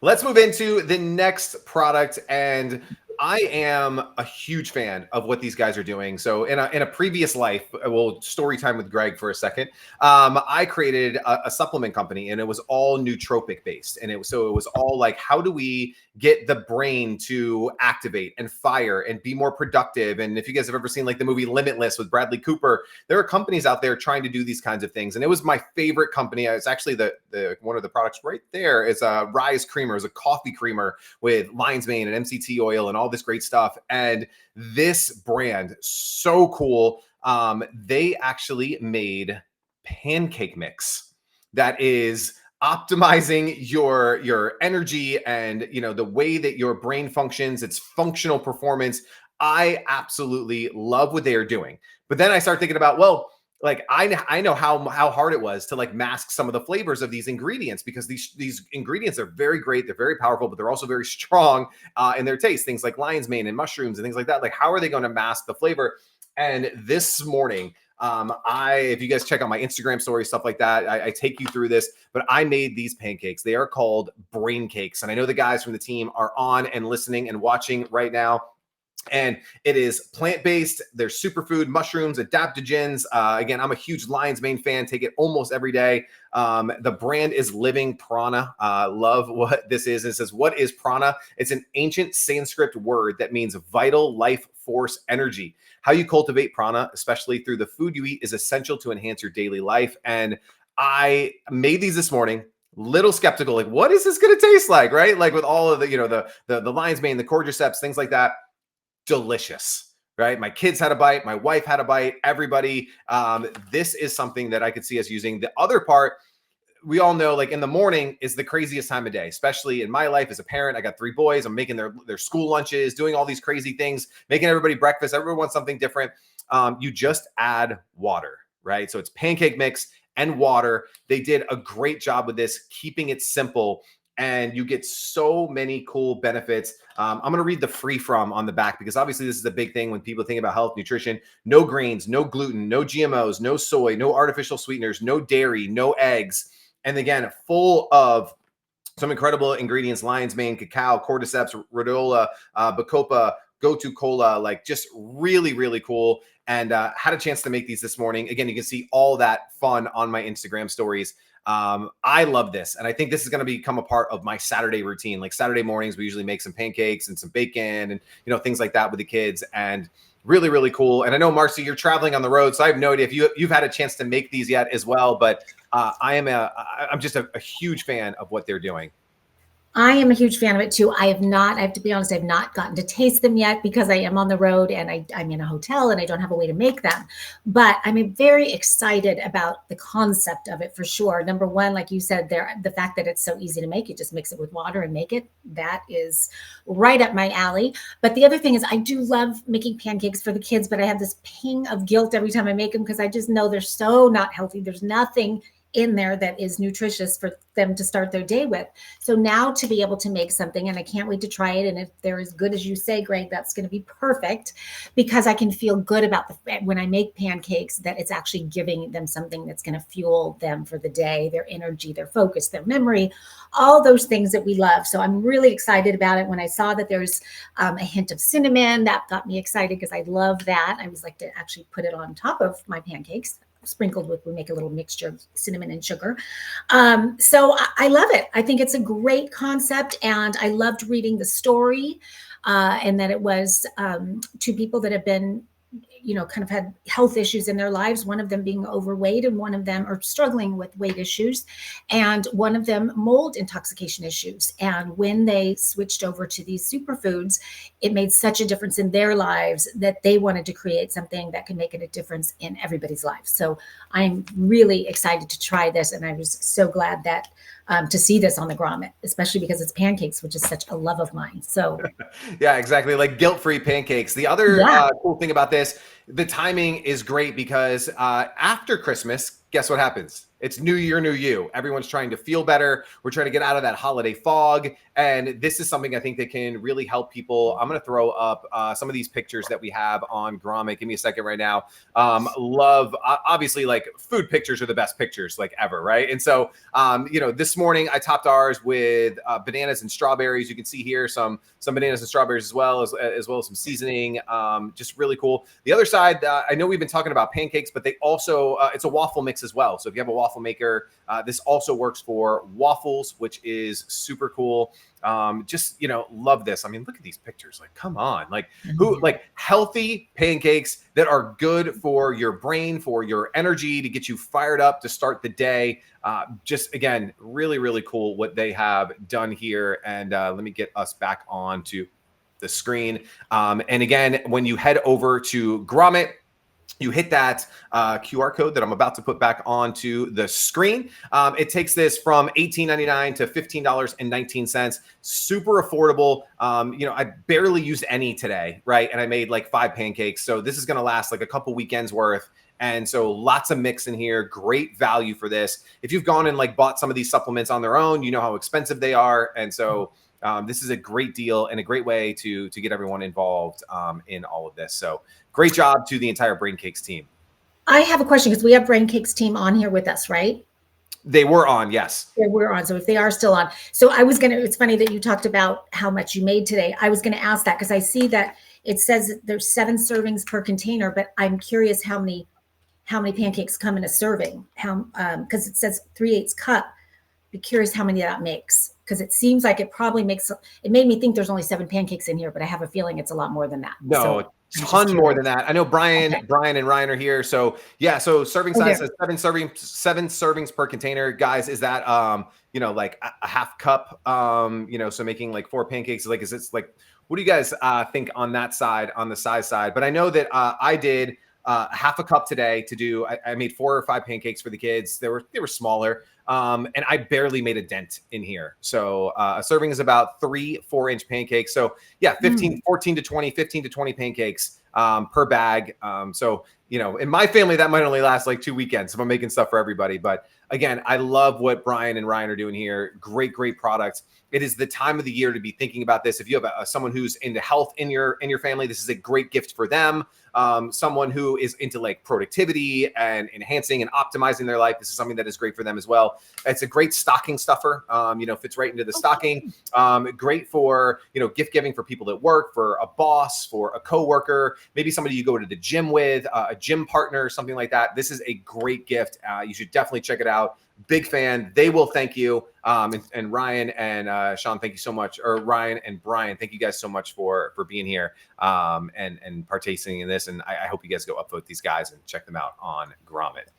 let's move into the next product. And I am a huge fan of what these guys are doing. So in a previous life, we'll story time with Greg for a second. I created a supplement company, and it was all nootropic based. And it was all like, how do we get the brain to activate and fire and be more productive? And if you guys have ever seen like the movie Limitless with Bradley Cooper, there are companies out there trying to do these kinds of things. And it was my favorite company. It's actually the one of the products right there is a Rise Creamer, is a coffee creamer with lion's mane and MCT oil and all this great stuff. And this brand, so cool. They actually made pancake mix that is optimizing your energy and the way that your brain functions, its functional performance. I absolutely love what they are doing. But then I start thinking about, well, like I know how hard it was to like mask some of the flavors of these ingredients, because these ingredients are very great, they're very powerful, but they're also very strong in their taste. Things like lion's mane and mushrooms and things like that. Like, how are they going to mask the flavor? And this morning, if you guys check out my Instagram story, stuff like that, I take you through this, but I made these pancakes. They are called BrainCakes. And I know the guys from the team are on and listening and watching right now. And it is plant-based. There's superfood, mushrooms, adaptogens. Again, I'm a huge lion's mane fan. Take it almost every day. The brand is Living Prana. Love what this is. It says, what is prana? It's an ancient Sanskrit word that means vital life force energy. How you cultivate prana, especially through the food you eat, is essential to enhance your daily life. And I made these this morning. Little skeptical, like, what is this going to taste like, right? Like with all of the, the lion's mane, the cordyceps, things like that. Delicious, right? My kids had a bite. My wife had a bite. Everybody. This is something that I could see us using. The other part, we all know, like in the morning is the craziest time of day, especially in my life as a parent. I got 3 boys. I'm making their school lunches, doing all these crazy things, making everybody breakfast. Everyone wants something different. You just add water, right? So it's pancake mix and water. They did a great job with this, keeping it simple. And you get so many cool benefits. I'm going to read the free from on the back, because obviously this is a big thing when people think about health, nutrition. No grains, no gluten, no GMOs, no soy, no artificial sweeteners, no dairy, no eggs. And again, full of some incredible ingredients: lion's mane, cacao, cordyceps, rhodola, bacopa, gotu kola, like just really, really cool. And had a chance to make these this morning. Again, you can see all that fun on my Instagram stories. I love this. And I think this is going to become a part of my Saturday routine. Like Saturday mornings, we usually make some pancakes and some bacon and, things like that with the kids, and really, really cool. And I know, Marcy, you're traveling on the road, so I have no idea if you've had a chance to make these yet as well, but I'm just a huge fan of what they're doing. I am a huge fan of it too. I have to be honest, I've not gotten to taste them yet because I am on the road and I'm in a hotel and I don't have a way to make them. But I'm very excited about the concept of it for sure. Number one, like you said there, the fact that it's so easy to make, you just mix it with water and make it. That is right up my alley. But the other thing is, I do love making pancakes for the kids, but I have this ping of guilt every time I make them because I just know they're so not healthy. There's nothing in there that is nutritious for them to start their day with. So now to be able to make something, and I can't wait to try it. And if they're as good as you say, Greg, that's going to be perfect, because I can feel good about when I make pancakes, that it's actually giving them something that's going to fuel them for the day, their energy, their focus, their memory, all those things that we love. So I'm really excited about it. When I saw that there's a hint of cinnamon, that got me excited because I love that. I always like to actually put it on top of my pancakes, sprinkled with, we make a little mixture of cinnamon and sugar. So I love it. I think it's a great concept. And I loved reading the story and that it was 2 people that have been, kind of had health issues in their lives, one of them being overweight and one of them are struggling with weight issues, and one of them mold intoxication issues. And when they switched over to these superfoods, it made such a difference in their lives that they wanted to create something that can make it a difference in everybody's lives. So I'm really excited to try this. And I was so glad that to see this on the Grommet, especially because it's pancakes, which is such a love of mine. So yeah, exactly. Like guilt-free pancakes. The other cool thing about this, the timing is great, because after Christmas, guess what happens? It's new year, new you. Everyone's trying to feel better. We're trying to get out of that holiday fog. And this is something I think that can really help people. I'm going to throw up some of these pictures that we have on Grommet. Give me a second right now. Love, obviously, like food pictures are the best pictures like ever, right? And so, you know, this morning I topped ours with bananas and strawberries. You can see here some bananas and strawberries as well as some seasoning. Just really cool. The other side, I know we've been talking about pancakes, but they also, it's a waffle mix as well. So if you have a waffle maker, this also works for waffles, which is super cool. Just, you know, love this. I mean, look at these pictures. Like, come on, like like healthy pancakes that are good for your brain, for your energy, to get you fired up to start the day. Just again, really, really cool what they have done here. And let me get us back on to the screen. And again, when you head over to Grommet, you hit that QR code that I'm about to put back onto the screen. It takes this from $18.99 to $15.19. Super affordable. You know, I barely used any today, right? And I made like 5 pancakes. So this is going to last like a couple weekends worth. And so lots of mix in here. Great value for this. If you've gone and like bought some of these supplements on their own, you know how expensive they are. And so this is a great deal and a great way to get everyone involved in all of this. So great job to the entire BrainCakes team. I have a question because we have BrainCakes team on here with us, right? They were on, yes. They were on. So if they are still on. So I was going to, it's funny that you talked about how much you made today. I was going to ask that because I see that it says that there's 7 servings per container, but I'm curious how many pancakes come in a serving. How, because it says 3/8 cup. Be curious how many that makes, because it seems like it probably makes, it made me think there's only 7 pancakes in here, but I have a feeling it's a lot more than that. No, so, ton more than that. I know Brian and Ryan are here. So yeah, so serving size is 7 servings per container. Guys, is that you know, like a half cup? You know, so making like 4 pancakes, like, is it's like, what do you guys think on that side, on the size side? But I know that I did half a cup today to do, I made 4 or 5 pancakes for the kids. They were smaller. And I barely made a dent in here. So a serving is about 3 4-inch pancakes. So yeah, 15 to 20 pancakes per bag. So, you know, in my family, that might only last like 2 weekends if I'm making stuff for everybody. But again, I love what Brian and Ryan are doing here. Great products. It is the time of the year to be thinking about this. If you have someone who's into health in your family, this is a great gift for them. Someone who is into like productivity and enhancing and optimizing their life, this is something that is great for them as well. It's a great stocking stuffer. You know, fits right into the stocking. Great for, you know, gift giving for people at work, for a boss, for a coworker, maybe somebody you go to the gym with, a gym partner, something like that. This is a great gift. You should definitely check it out. Big fan. They will thank you. And Ryan and Sean, thank you so much. Or Ryan and Brian, thank you guys so much for being here and partaking in this. And I hope you guys go upvote these guys and check them out on Grommet.